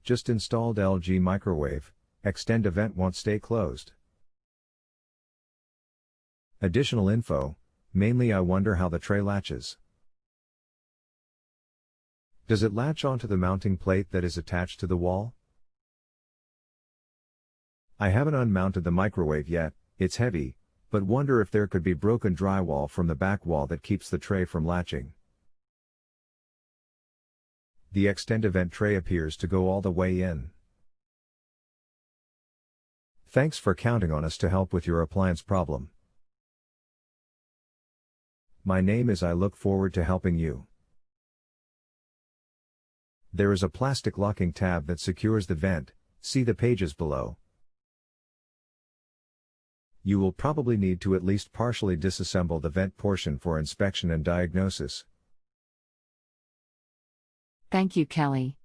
Just installed LG microwave, Extenda vent won't stay closed. Additional info, mainly I wonder how the tray latches. Does it latch onto the mounting plate that is attached to the wall? I haven't unmounted the microwave yet, it's heavy, but wonder if there could be broken drywall from the back wall that keeps the tray from latching. The Extenda vent tray appears to go all the way in. Thanks for counting on us to help with your appliance problem. My name is I look forward to helping you. There is a plastic locking tab that secures the vent, see the pages below. You will probably need to at least partially disassemble the vent portion for inspection and diagnosis. Thank you, Kelly.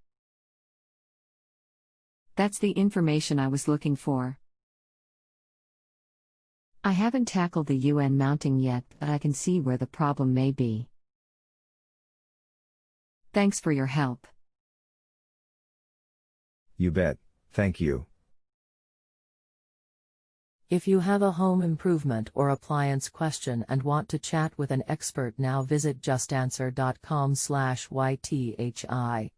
That's the information I was looking for. I haven't tackled the UN mounting yet, but I can see where the problem may be. Thanks for your help. You bet, thank you. If you have a home improvement or appliance question and want to chat with an expert now, visit JustAnswer.com/YTHI.